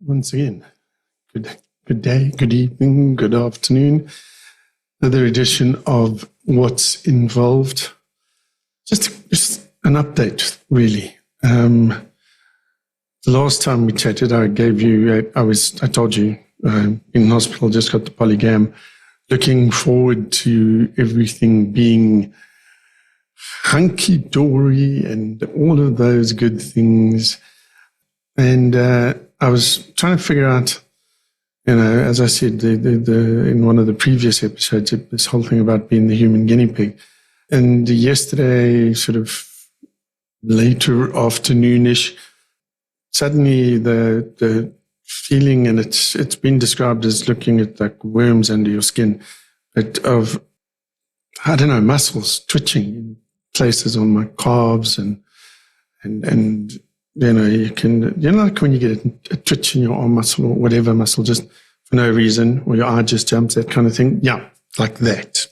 once again. Good day, good evening, good afternoon. Another edition of What's Involved. Just an update, really. The last time we chatted, I told you in hospital, just got the polygam, looking forward to everything being hunky-dory and all of those good things. And I was trying to figure out, as I said in one of the previous episodes, this whole thing about being the human guinea pig. And yesterday, sort of later afternoonish, suddenly the feeling, and it's been described as looking at like worms under your skin, but of, I don't know, muscles twitching in places on my calves and you can, like when you get a twitch in your arm muscle or whatever muscle, just for no reason, or your eye just jumps, that kind of thing. Yeah, like that.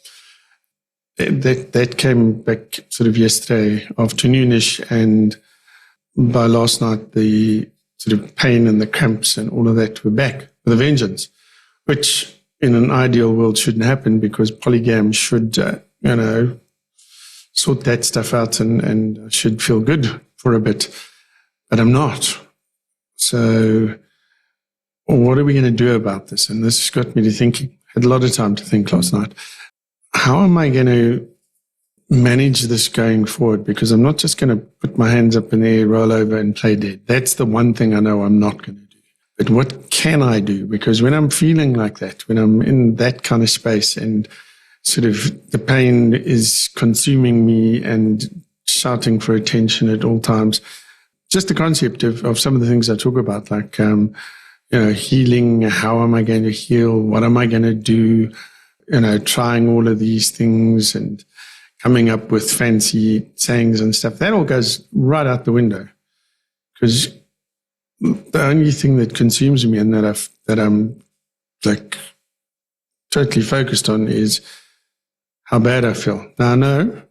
That came back sort of yesterday afternoonish, and by last night, the sort of pain and the cramps and all of that were back with a vengeance, which in an ideal world shouldn't happen because polygam should, sort that stuff out and should feel good for a bit. But I'm not. So what are we going to do about this? And this has got me to thinking. I had a lot of time to think last night. How am I going to manage this going forward? Because I'm not just going to put my hands up in the air, roll over and play dead. That's the one thing I know I'm not going to do. But what can I do? Because when I'm feeling like that, when I'm in that kind of space and sort of the pain is consuming me and shouting for attention at all times, just the concept of some of the things I talk about, like, healing, how am I going to heal? What am I going to do? Trying all of these things and coming up with fancy sayings and stuff. That all goes right out the window because the only thing that consumes me and that I'm like totally focused on is how bad I feel. Now, I know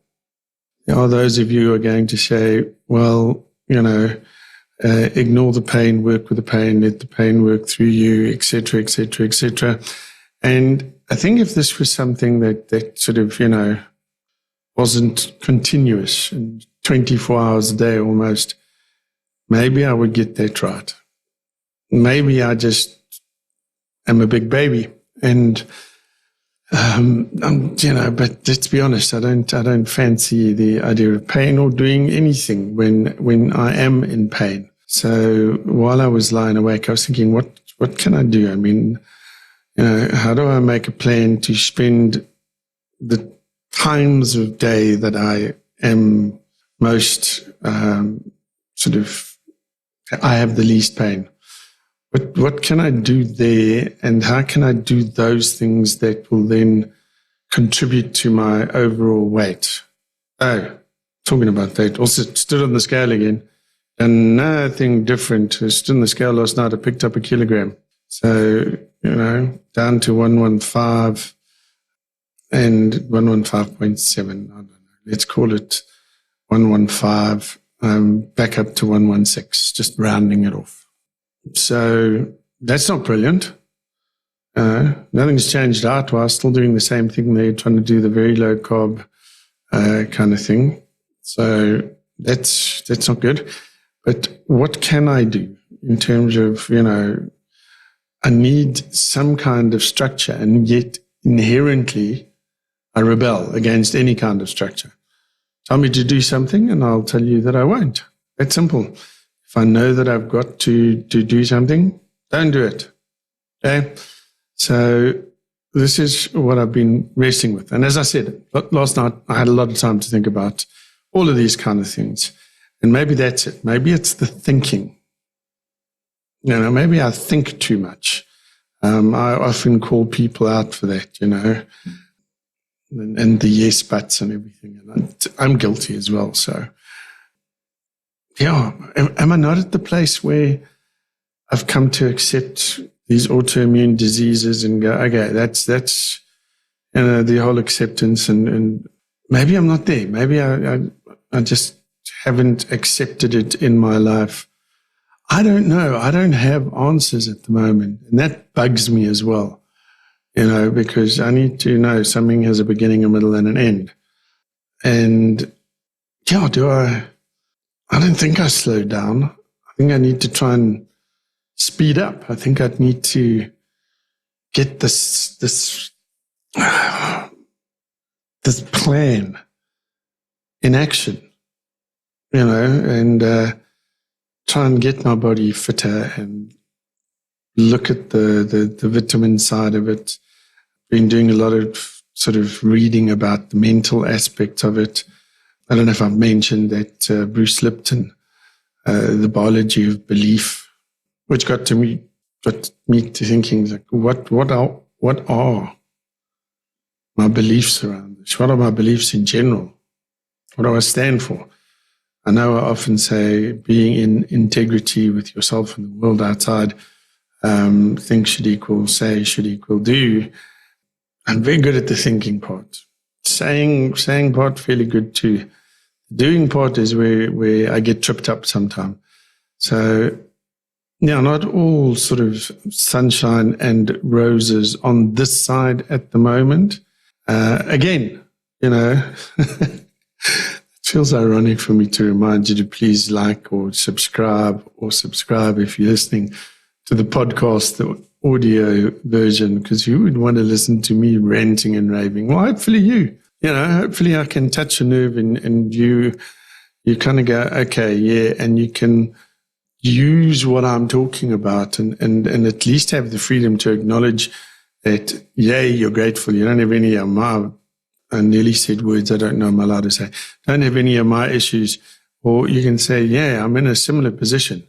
there are those of you who are going to say, well, ignore the pain, work with the pain, let the pain work through you, etc., etc., etc. And I think if this was something that sort of, wasn't continuous and 24 hours a day almost, maybe I would get that right. Maybe I just am a big baby. And, but let's be honest, I don't fancy the idea of pain or doing anything when I am in pain. So while I was lying awake, I was thinking, what can I do? I mean, how do I make a plan to spend the times of day that I am most I have the least pain? What can I do there, and how can I do those things that will then contribute to my overall weight? Oh, talking about that, also stood on the scale again, and nothing different. I stood on the scale last night, I picked up 1 kilogram. So, down to 115 and 115.7. I don't know. Let's call it 115, back up to 116, just rounding it off. So that's not brilliant. Nothing's changed art-wise, still doing the same thing there, trying to do the very low carb kind of thing. So that's not good. But what can I do in terms of, I need some kind of structure, and yet inherently I rebel against any kind of structure. Tell me to do something and I'll tell you that I won't. That's simple. If I know that I've got to do something, don't do it. Okay? So this is what I've been wrestling with. And as I said, last night I had a lot of time to think about all of these kind of things. And maybe that's it. Maybe it's the thinking. Maybe I think too much. I often call people out for that, and the yes buts and everything. And I'm guilty as well. So, yeah, am I not at the place where I've come to accept these autoimmune diseases and go, okay, that's the whole acceptance, and maybe I'm not there. Maybe I just haven't accepted it in my life. I don't know. I don't have answers at the moment. And that bugs me as well, because I need to know something has a beginning, a middle, and an end. And yeah, I don't think I slowed down. I think I need to try and speed up. I think I'd need to get this plan in action, and try and get my body fitter and look at the vitamin side of it. Been doing a lot of sort of reading about the mental aspect of it. I don't know if I've mentioned that Bruce Lipton, The Biology of Belief, which got me to thinking, like, what are my beliefs around this? What are my beliefs in general? What do I stand for? I know I often say being in integrity with yourself and the world outside, think should equal say, should equal do. I'm very good at the thinking part. Saying part, fairly good too. The doing part is where I get tripped up sometimes. So, yeah, not all sort of sunshine and roses on this side at the moment. Again, it feels ironic for me to remind you to please like or subscribe if you're listening to the podcast, the audio version, because you would want to listen to me ranting and raving. Well, hopefully hopefully I can touch a nerve and you kind of go, okay, yeah, and you can use what I'm talking about and at least have the freedom to acknowledge that, yay, you're grateful. You don't have any of my, I nearly said words I don't know I'm allowed to say, don't have any of my issues. Or you can say, yeah, I'm in a similar position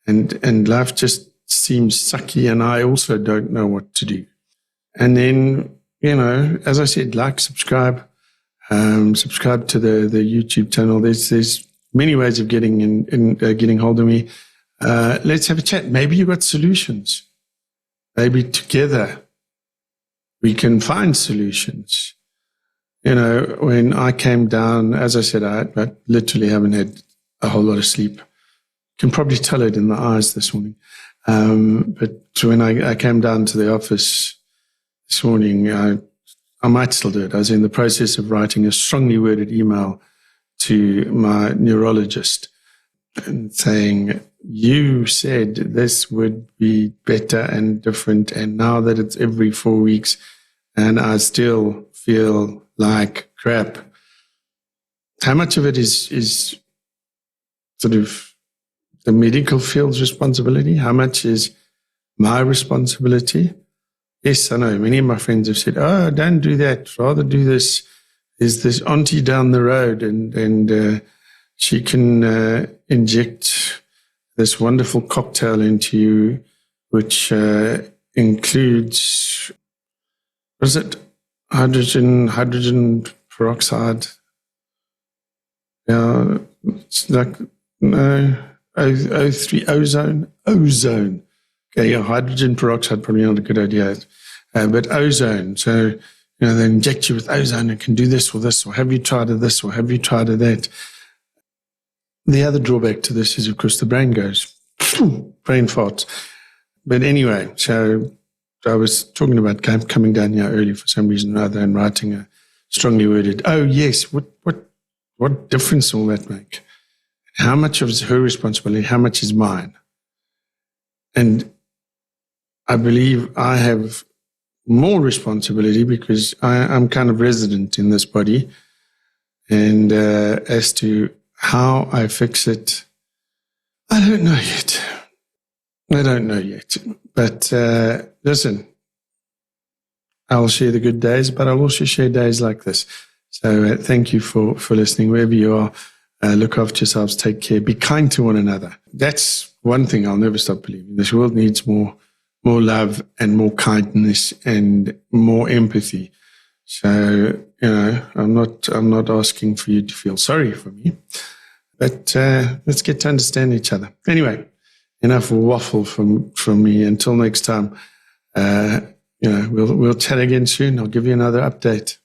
and life just seems sucky and I also don't know what to do. And then, as I said, like, subscribe to the YouTube channel. There's many ways of getting hold of me. Let's have a chat. Maybe you've got solutions. Maybe together we can find solutions. When I came down, as I said, I literally haven't had a whole lot of sleep. Can probably tell it in the eyes this morning. But when I came down to the office this morning, I might still do it. I was in the process of writing a strongly worded email to my neurologist and saying, you said this would be better and different, and now that it's every 4 weeks and I still feel like crap. How much of it is sort of the medical field's responsibility? How much is my responsibility? Yes, I know. Many of my friends have said, oh, don't do that. Rather do this. There's this auntie down the road and she can inject this wonderful cocktail into you, which includes, what is it? Hydrogen peroxide. Yeah, it's like, no, O3, ozone. Okay, yeah, hydrogen peroxide, probably not a good idea, but ozone. So, they inject you with ozone and can do this or this, or have you tried of this, or have you tried of that? The other drawback to this is, of course, the brain goes, brain farts. But anyway, so I was talking about coming down here early for some reason or other and writing a strongly worded, oh, yes, what difference will that make? How much of it is her responsibility? How much is mine? And I believe I have more responsibility because I'm kind of resident in this body. And as to how I fix it, I don't know yet. But listen, I'll share the good days, but I'll also share days like this. So thank you for listening. Wherever you are, look after yourselves, take care, be kind to one another. That's one thing I'll never stop believing. This world needs more love and more kindness and more empathy. So, I'm not asking for you to feel sorry for me, but let's get to understand each other. Anyway, enough waffle from me. Until next time, we'll chat again soon. I'll give you another update.